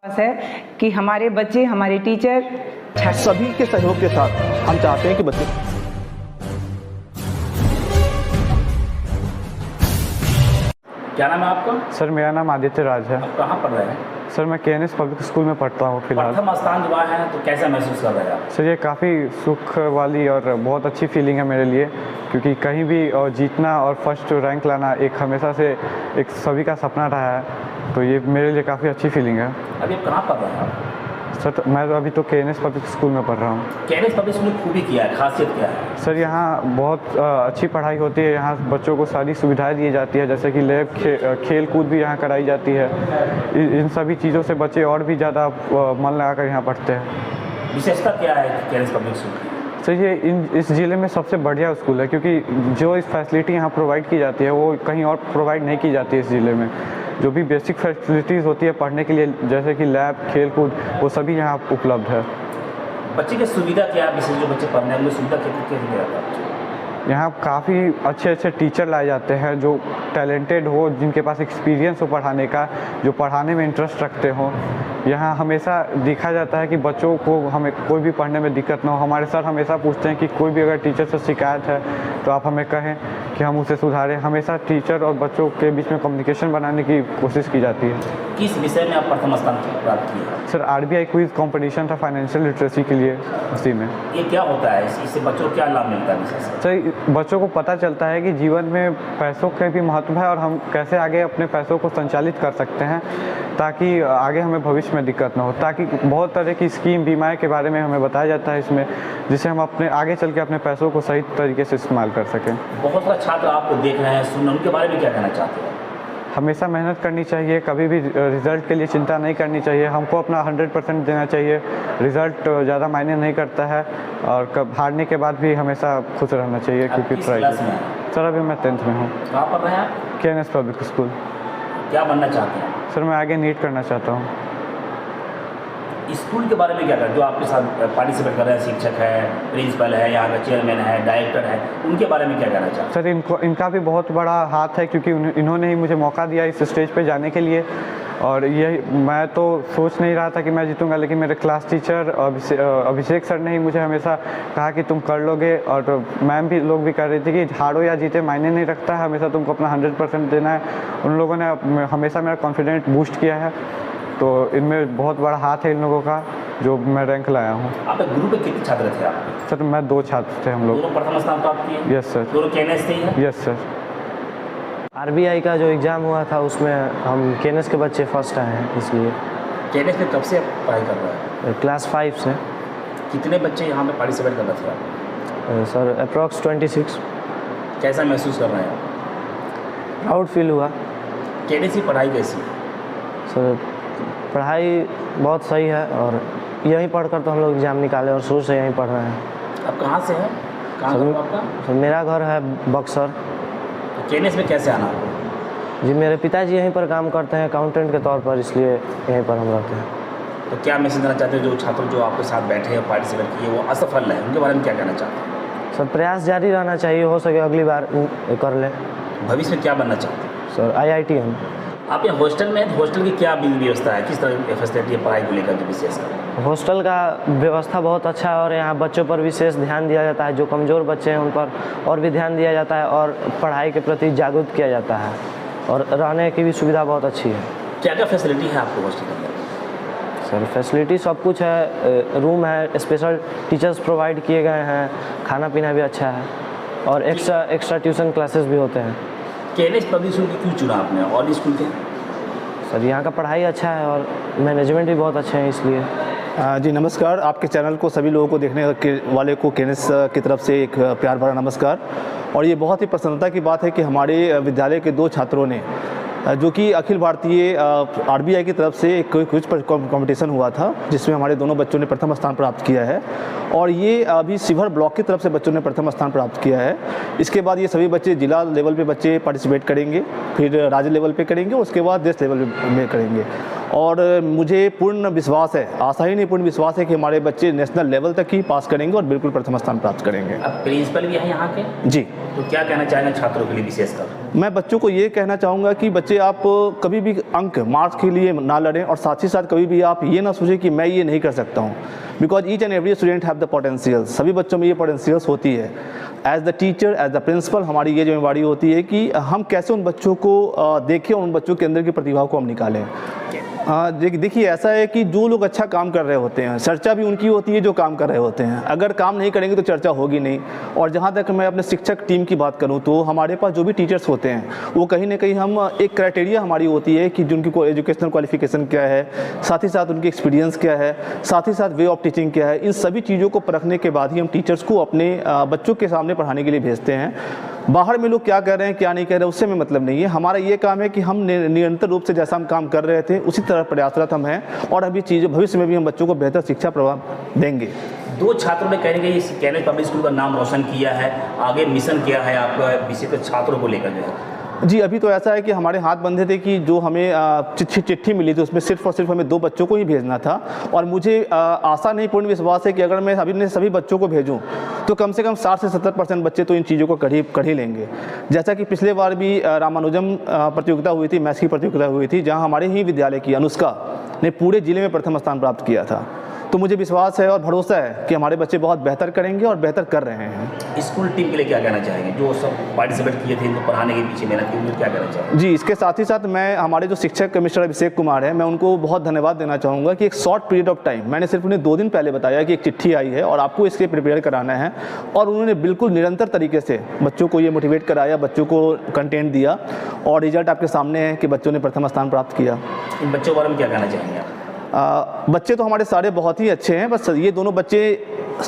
है कि हमारे बच्चे, हमारे टीचर सभी के सहयोग के साथ हम चाहते हैं कि बच्चे। क्या नाम है आपका? सर मेरा नाम आदित्य राज है। आप कहाँ पढ़ रहे हैं? सर मैं KNS पब्लिक स्कूल में पढ़ता हूँ फिलहाल। प्रथम स्थान हुआ है तो कैसा महसूस कर रहे हैं आप? सर ये काफ़ी सुख वाली और बहुत अच्छी फीलिंग है मेरे लिए, क्योंकि कहीं भी जीतना और फर्स्ट रैंक लाना एक हमेशा से एक सभी का सपना रहा है, तो ये मेरे लिए काफ़ी अच्छी फीलिंग है। अभी आप कहाँ पढ़ रहे हैं आप? सर मैं अभी तो KNS पब्लिक स्कूल में पढ़ रहा हूँ। KNS पब्लिक स्कूल में खूबी क्या है, खासियत क्या है? सर यहाँ बहुत अच्छी पढ़ाई होती है। यहाँ बच्चों को सारी सुविधाएं दी जाती है, जैसे कि लैब, खेल कूद भी यहाँ कराई जाती है। इन सभी चीज़ों से बच्चे और भी ज़्यादा मन लगाकर यहाँ पढ़ते हैं। विशेषता क्या है KNS पब्लिक स्कूल की? सर ये इस ज़िले में सबसे बढ़िया स्कूल है, क्योंकि जो इस फैसिलिटी यहाँ प्रोवाइड की जाती है वो कहीं और प्रोवाइड नहीं की जाती है इस ज़िले में। जो भी बेसिक फैसिलिटीज़ होती है पढ़ने के लिए, जैसे कि लैब, खेल कूद, वो सभी यहाँ उपलब्ध है। बच्चे की सुविधा क्या है? विशेष जो बच्चे पढ़ने वाले सुविधा कैसे रहता है? यहाँ काफ़ी अच्छे अच्छे टीचर लाए जाते हैं जो टैलेंटेड हो, जिनके पास एक्सपीरियंस हो पढ़ाने का, जो पढ़ाने में इंटरेस्ट रखते हो। यहाँ हमेशा देखा जाता है कि बच्चों को हमें कोई भी पढ़ने में दिक्कत ना हो। हमारे सर हमेशा पूछते हैं कि कोई भी अगर टीचर से शिकायत है तो आप हमें कहें कि हम उसे सुधारें। हमेशा टीचर और बच्चों के बीच में कम्युनिकेशन बनाने की कोशिश की जाती है। किस विषय में आप प्रथम स्थान प्राप्त किए? सर RBI क्विज कंपटीशन था फाइनेंशियल लिटरेसी के लिए, उसी में। ये क्या होता है, इससे बच्चों को क्या लाभ मिलता है विशेष? सर बच्चों को पता चलता है कि जीवन में पैसों के भी महत्व है और हम कैसे आगे अपने पैसों को संचालित कर सकते हैं ताकि आगे हमें भविष्य में दिक्कत ना हो। ताकि बहुत तरह की स्कीम, बीमाएं के बारे में हमें बताया जाता है इसमें, जिससे हम अपने आगे चल के अपने पैसों को सही तरीके से इस्तेमाल कर सकें। बहुत सारे छात्र आपको देख रहे हैं, सुन, उनके बारे में क्या कहना चाहते हैं? हमेशा मेहनत करनी चाहिए, कभी भी रिज़ल्ट के लिए चिंता नहीं करनी चाहिए। हमको अपना 100% देना चाहिए। रिज़ल्ट ज़्यादा मायने नहीं करता है और कब हारने के बाद भी हमेशा खुश रहना चाहिए, क्योंकि ट्राई। सर अभी मैं 10th में हूँ। कहाँ पढ़ रहे हैं आप? KNS public school. क्या बनना चाहते हैं? सर मैं आगे नीट करना चाहता हूँ। स्कूल के बारे में क्या करें? जो आपके साथ पार्टिसिपेट कर रहे हैं, शिक्षक है, प्रिंसिपल है, यहाँ का चेयरमैन है, डायरेक्टर है, उनके बारे में क्या कहना चाहते हैं? सर इनका भी बहुत बड़ा हाथ है, क्योंकि इन्होंने ही मुझे मौका दिया इस स्टेज पे जाने के लिए। और ये मैं तो सोच नहीं रहा था कि मैं जीतूंगा, लेकिन मेरे क्लास टीचर अभिषेक सर ने ही मुझे हमेशा कहा कि तुम कर लोगे। और मैम भी लोग भी कह रही थी कि हारो या जीते मायने नहीं रखता है, हमेशा तुमको अपना 100% देना है। उन लोगों ने हमेशा मेरा कॉन्फिडेंट बूस्ट किया है, तो इनमें बहुत बड़ा हाथ है इन लोगों का, जो मैं रैंक लाया हूँ। आप ग्रुप में कितने छात्र थे आप? सर मैं 2 छात्र थे हम लोग। दोनों प्रथम स्थान प्राप्त किए? Yes sir. दोनों KNS थे ही? Yes sir. RBI का जो एग्ज़ाम हुआ था उसमें हम KNS के बच्चे फर्स्ट आए हैं, इसलिए। KNS में कब से आप पढ़ाई कर रहे हैं? क्लास 5 से। कितने बच्चे यहाँ पे पार्टिसिपेट कर रहे थे? Sir approx 26। कैसा महसूस कर रहे हैं आप? प्राउड फील हुआ। KNS की पढ़ाई कैसी? सर पढ़ाई बहुत सही है और यहीं पढ़कर तो हम लोग एग्ज़ाम निकाले और शुरू से यहीं पढ़ रहे हैं। आप कहाँ से हैं? कहाँ घर आपका? सर मेरा घर है बक्सर। KNS में कैसे आना? जी मेरे पिताजी यहीं पर काम करते हैं अकाउंटेंट के तौर पर, इसलिए यहीं पर हम रहते हैं। तो क्या मैसेज देना चाहते हैं जो छात्र जो आपके साथ बैठे हैं, पार्टिसिपेट किए, वो असफल है, उनके बारे में क्या कहना चाहते हैं? सर प्रयास जारी रहना चाहिए, हो सके अगली बार कर लें। भविष्य में क्या बनना चाहते हैं? Sir IIT। आप यहाँ हॉस्टल में हैं, हॉस्टल की क्या व्यवस्था है, किस तरह की फैसिलिटी है पढ़ाई को लेकर के विशेषकर? हॉस्टल का व्यवस्था बहुत अच्छा है और यहाँ बच्चों पर विशेष ध्यान दिया जाता है। जो कमज़ोर बच्चे हैं उन पर और भी ध्यान दिया जाता है और पढ़ाई के प्रति जागरूक किया जाता है और रहने की भी सुविधा बहुत अच्छी है। क्या क्या फैसिलिटी है आपको हॉस्टल के अंदर? सर फैसिलिटी सब कुछ है, रूम है, स्पेशल टीचर्स प्रोवाइड किए गए हैं, खाना पीना भी अच्छा है और एक्स्ट्रा ट्यूशन क्लासेस भी होते हैं। KNS पब्लिक स्कूल की क्यों चुना आपने और स्कूल के? सर यहाँ का पढ़ाई अच्छा है और मैनेजमेंट भी बहुत अच्छे हैं, इसलिए। जी नमस्कार। आपके चैनल को सभी लोगों को देखने वाले को KNS की तरफ से एक प्यार भरा नमस्कार। और ये बहुत ही प्रसन्नता की बात है कि हमारे विद्यालय के 2 छात्रों ने, जो कि अखिल भारतीय RBI की तरफ से एक क्विज कंपटीशन हुआ था, जिसमें हमारे दोनों बच्चों ने प्रथम स्थान प्राप्त किया है। और ये अभी शिवहर ब्लॉक की तरफ से बच्चों ने प्रथम स्थान प्राप्त किया है। इसके बाद ये सभी बच्चे जिला लेवल पे बच्चे पार्टिसिपेट करेंगे, फिर राज्य लेवल पे करेंगे, उसके बाद देश लेवल में करेंगे। और मुझे पूर्ण विश्वास है, आशा ही नहीं पूर्ण विश्वास है कि हमारे बच्चे नेशनल लेवल तक ही पास करेंगे और बिल्कुल प्रथम स्थान प्राप्त करेंगे। अब प्रिंसिपल भी है यहाँ के? जी। तो क्या कहना चाहेंगे छात्रों के लिए विशेषकर? मैं बच्चों को ये कहना चाहूँगा कि बच्चे बच्चे आप कभी भी अंक मार्क्स के लिए ना लड़ें, और साथ ही साथ कभी भी आप ये ना सोचें कि मैं ये नहीं कर सकता हूँ, because each and every student have the potential. सभी बच्चों में ये पोटेंशियल्स होती है। As the teacher, as the principal, हमारी ये जिम्मेदारी होती है कि हम कैसे उन बच्चों को देखें और उन बच्चों के अंदर की प्रतिभा को हम निकालें। देखिए, ऐसा है कि जो लोग अच्छा काम कर रहे होते हैं, चर्चा भी उनकी होती है जो काम कर रहे होते हैं। अगर काम नहीं करेंगे तो चर्चा होगी नहीं। और जहाँ तक मैं अपने शिक्षक टीम की बात करूँ तो हमारे पास जो भी टीचर्स होते हैं वो कहीं ना कहीं हम एक क्राइटेरिया हमारी होती है कि जिनकी को एजुकेशनल क्वालिफिकेशन क्या है, साथ ही साथ उनकी एक्सपीरियंस क्या है, साथ ही साथ वे ऑफ टीचिंग क्या है। इन सभी चीज़ों को परखने के बाद ही हम टीचर्स को अपने बच्चों के सामने पढ़ाने के लिए भेजते हैं। बाहर में लोग क्या कर रहे हैं क्या नहीं कर रहे हैं उससे हमें मतलब नहीं है। हमारा ये काम है कि हम निरंतर रूप से जैसा हम काम कर रहे थे उसी तरह प्रयासरत हम हैं, और अभी चीज़ें भविष्य में भी हम बच्चों को बेहतर शिक्षा प्रभाव देंगे। 2 छात्रों ने कहने के केएनएस पब्लिक स्कूल का नाम रोशन किया है, आगे मिशन किया है आपका विशेष छात्रों को लेकर जो है। जी, अभी तो ऐसा है कि हमारे हाथ बंधे थे कि जो हमें चिट्ठी मिली थी उसमें सिर्फ और सिर्फ हमें 2 बच्चों को ही भेजना था, और मुझे आशा नहीं पूर्ण विश्वास है कि अगर मैं अभी सभी बच्चों को भेजूं तो कम से कम 60 से 70% बच्चे तो इन चीज़ों को कर ही लेंगे। जैसा कि पिछले बार भी रामानुजम प्रतियोगिता हुई थी, मैथ्स की प्रतियोगिता हुई थी, जहाँ हमारे ही विद्यालय की अनुष्का ने पूरे जिले में प्रथम स्थान प्राप्त किया था। तो मुझे विश्वास है और भरोसा है कि हमारे बच्चे बहुत बेहतर करेंगे और बेहतर कर रहे हैं। स्कूल टीम के लिए क्या कहना चाहेंगे, जो सब पार्टिसिपेट किए थे इनको पढ़ाने के पीछे मेहनत की, उनको क्या कहना चाहेंगे? जी, इसके साथ ही साथ मैं हमारे जो शिक्षक मिस्टर अभिषेक कुमार हैं, मैं उनको बहुत धन्यवाद देना चाहूँगा कि एक शॉर्ट पीरियड ऑफ टाइम, मैंने सिर्फ उन्हें 2 दिन पहले बताया कि एक चिट्ठी आई है और आपको इसके प्रिपेयर कराना है, और उन्होंने बिल्कुल निरंतर तरीके से बच्चों को ये मोटिवेट कराया, बच्चों को कंटेंट दिया, और रिजल्ट आपके सामने है कि बच्चों ने प्रथम स्थान प्राप्त किया। इन बच्चों के बारे में क्या कहना चाहेंगे आप? बच्चे तो हमारे सारे बहुत ही अच्छे हैं, बस ये दोनों बच्चे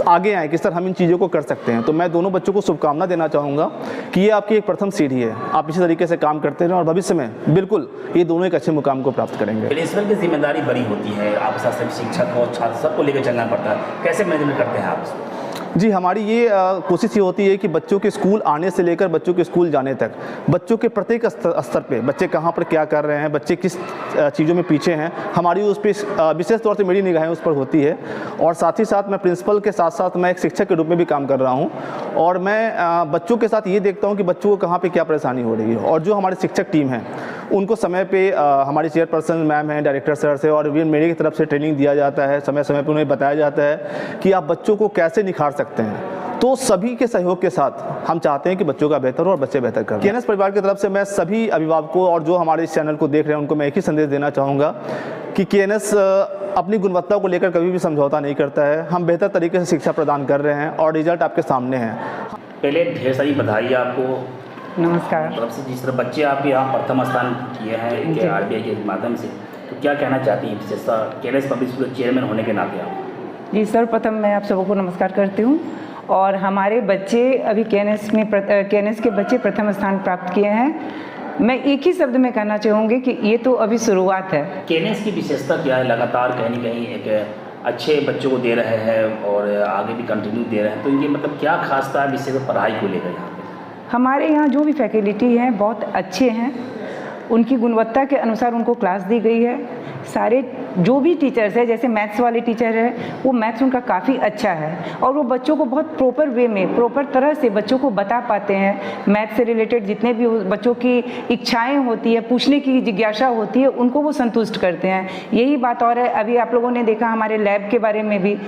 आगे आए कि सर हम इन चीज़ों को कर सकते हैं। तो मैं दोनों बच्चों को शुभकामना देना चाहूँगा कि ये आपकी एक प्रथम सीढ़ी है, आप इसी तरीके से काम करते रहें और भविष्य में बिल्कुल ये दोनों एक अच्छे मुकाम को प्राप्त करेंगे। प्रिंसिपल की जिम्मेदारी बड़ी होती है, आपके साथ सभी शिक्षक और छात्र सबको लेकर चलना पड़ता है, कैसे मैनेजमेंट करते हैं आप इसको? जी, हमारी ये कोशिश ये होती है कि बच्चों के स्कूल आने से लेकर बच्चों के स्कूल जाने तक, बच्चों के प्रत्येक स्तर पे बच्चे कहाँ पर क्या कर रहे हैं, बच्चे किस चीज़ों में पीछे हैं, हमारी उस पर विशेष तौर से मेरी निगाहें उस पर होती है। और साथ ही साथ मैं प्रिंसिपल के साथ साथ मैं एक शिक्षक के रूप में भी काम कर रहा हूँ, और मैं बच्चों के साथ ये देखता हूँ कि बच्चों को कहाँ पर क्या परेशानी हो रही है। और जो हमारी शिक्षक टीम है उनको समय पे हमारी चेयरपर्सन मैम हैं, डायरेक्टर सर से और मेरी तरफ से ट्रेनिंग दिया जाता है, समय समय पर उन्हें बताया जाता है कि आप बच्चों को कैसे निखार सकते हैं। तो सभी के सहयोग के साथ हम चाहते हैं कि बच्चों का बेहतर हो और बच्चे बेहतर करें। केएनएस परिवार की तरफ से मैं सभी अभिभावकों और जो हमारे इस चैनल को देख रहे हैं उनको मैं एक ही संदेश देना चाहूँगा कि केएनएस अपनी गुणवत्ता को लेकर कभी भी समझौता नहीं करता है। हम बेहतर तरीके से शिक्षा प्रदान कर रहे हैं और रिजल्ट आपके सामने हैं। पहले ढेर सारी बधाई आपको, नमस्कार। तरफ से जिस तरह बच्चे आपके यहाँ प्रथम स्थान किए हैं आरबीआई के माध्यम से, तो क्या कहना चाहती हैं विशेषता केएनएस पब्लिक स्कूल चेयरमैन होने के नाते आप? जी, सर्वप्रथम मैं आप सबको नमस्कार करती हूँ। और हमारे बच्चे अभी केएनएस के बच्चे प्रथम स्थान प्राप्त किए हैं। मैं एक ही शब्द में कहना चाहूँगी कि ये तो अभी शुरुआत है। केएनएस की विशेषता क्या है? लगातार कहीं न कहीं एक अच्छे बच्चों को दे रहे हैं और आगे भी कंटिन्यू दे रहे हैं, तो इनके मतलब क्या खास था विशेष पढ़ाई को लेकर यहाँ पे? हमारे यहाँ जो भी फैकल्टी हैं बहुत अच्छे हैं, उनकी गुणवत्ता के अनुसार उनको क्लास दी गई है। सारे जो भी टीचर्स हैं, जैसे मैथ्स वाले टीचर हैं, वो मैथ्स उनका काफ़ी अच्छा है और वो बच्चों को बहुत प्रॉपर वे में, प्रॉपर तरह से बच्चों को बता पाते हैं। मैथ्स से रिलेटेड जितने भी बच्चों की इच्छाएं होती है, पूछने की जिज्ञासा होती है, उनको वो संतुष्ट करते हैं। यही बात और है, अभी आप लोगों ने देखा हमारे लैब के बारे में भी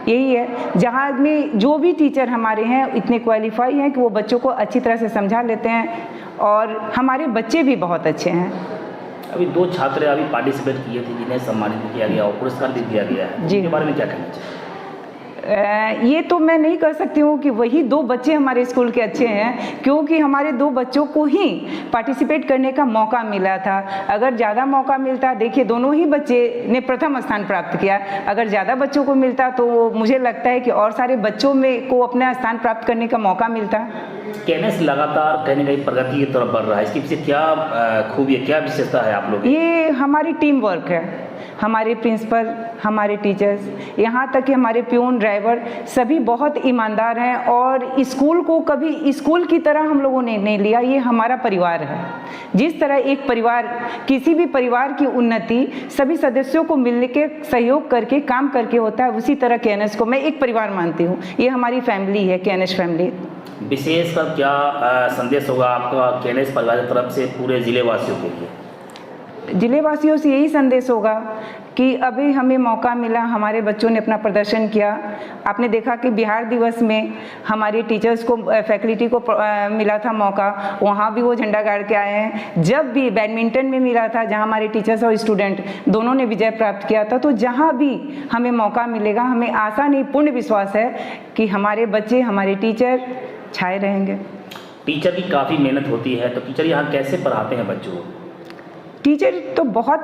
यही है, जहाँ में जो भी टीचर हमारे हैं इतने क्वालिफाई हैं कि वो बच्चों को अच्छी तरह से समझा लेते हैं और हमारे बच्चे भी बहुत अच्छे हैं। अभी 2 छात्र अभी पार्टिसिपेट किए थे जिन्हें सम्मानित किया गया और पुरस्कार भी दिया गया है, जी। इसके बारे में क्या कहना चाहिए? ये तो मैं नहीं कह सकती हूँ कि वही 2 बच्चे हमारे स्कूल के अच्छे हैं, क्योंकि हमारे 2 बच्चों को ही पार्टिसिपेट करने का मौका मिला था। अगर ज़्यादा मौका मिलता, देखिए दोनों ही बच्चे ने प्रथम स्थान प्राप्त किया, अगर ज़्यादा बच्चों को मिलता तो मुझे लगता है कि और सारे बच्चों में को अपना स्थान प्राप्त करने का मौका मिलता। केएनएस लगातार कहीं न कहीं प्रगति की तरफ बढ़ रहा है, इसके पीछे क्या खूबी है, क्या विशेषता है आप लोग? ये हमारी टीम वर्क है, हमारे प्रिंसिपल, हमारे टीचर्स, यहाँ तक कि हमारे प्यून, ड्राइवर सभी बहुत ईमानदार हैं और स्कूल को कभी स्कूल की तरह हम लोगों ने नहीं लिया। ये हमारा परिवार है। जिस तरह एक परिवार, किसी भी परिवार की उन्नति सभी सदस्यों को मिलने के सहयोग करके काम करके होता है, उसी तरह केएनएस को मैं एक परिवार मानती हूँ। ये हमारी फैमिली है, केएनएस फैमिली। विशेषकर क्या संदेश होगा आपका केएनएस परिवार की तरफ से पूरे जिले वासियों के लिए? जिले वासियों से यही संदेश होगा कि अभी हमें मौका मिला, हमारे बच्चों ने अपना प्रदर्शन किया। आपने देखा कि बिहार दिवस में हमारे टीचर्स को, फैकल्टी को मिला था मौका, वहाँ भी वो झंडा गाड़ के आए हैं। जब भी बैडमिंटन में मिला था, जहाँ हमारे टीचर्स और स्टूडेंट दोनों ने विजय प्राप्त किया था, तो जहाँ भी हमें मौका मिलेगा, हमें आशा नहीं पूर्ण विश्वास है कि हमारे बच्चे, हमारे टीचर छाए रहेंगे। टीचर की काफ़ी मेहनत होती है, तो टीचर यहाँ कैसे पढ़ाते हैं बच्चों को? टीचर तो बहुत,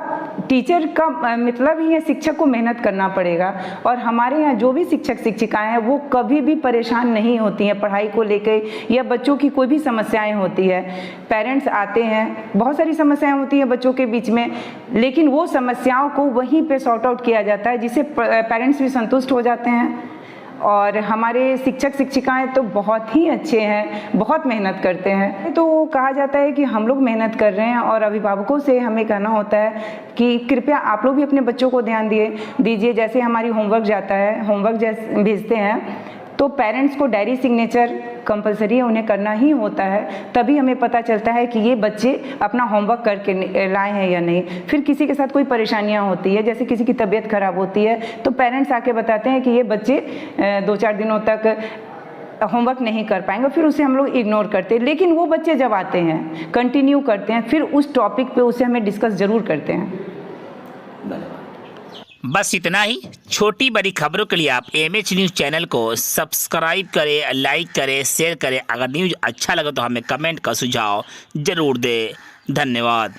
टीचर का मतलब ही है शिक्षक को मेहनत करना पड़ेगा। और हमारे यहाँ जो भी शिक्षक शिक्षिकाएं हैं वो कभी भी परेशान नहीं होती हैं पढ़ाई को लेकर, या बच्चों की कोई भी समस्याएं होती है। पेरेंट्स आते हैं, बहुत सारी समस्याएं होती हैं बच्चों के बीच में, लेकिन वो समस्याओं को वहीं पे सॉर्ट आउट किया जाता है, जिससे पेरेंट्स भी संतुष्ट हो जाते हैं। और हमारे शिक्षक शिक्षिकाएं तो बहुत ही अच्छे हैं, बहुत मेहनत करते हैं। तो कहा जाता है कि हम लोग मेहनत कर रहे हैं, और अभिभावकों से हमें कहना होता है कि कृपया आप लोग भी अपने बच्चों को ध्यान दीजिए। जैसे हमारी होमवर्क जाता है, होमवर्क जैसे भेजते हैं, तो पेरेंट्स को डायरी सिग्नेचर कंपलसरी है, उन्हें करना ही होता है। तभी हमें पता चलता है कि ये बच्चे अपना होमवर्क करके लाए हैं या नहीं। फिर किसी के साथ कोई परेशानियां होती है, जैसे किसी की तबीयत खराब होती है, तो पेरेंट्स आके बताते हैं कि ये बच्चे 2-4 दिनों तक होमवर्क नहीं कर पाएंगे, फिर उसे हम लोग इग्नोर करते हैं। लेकिन वो बच्चे जब आते हैं, कंटिन्यू करते हैं, फिर उस टॉपिक पे उसे हमें डिस्कस ज़रूर करते हैं। धन्यवाद। बस इतना ही। छोटी बड़ी खबरों के लिए आप MH न्यूज़ चैनल को सब्सक्राइब करें, लाइक करें, शेयर करें। अगर न्यूज़ अच्छा लगे तो हमें कमेंट का सुझाव ज़रूर दें। धन्यवाद।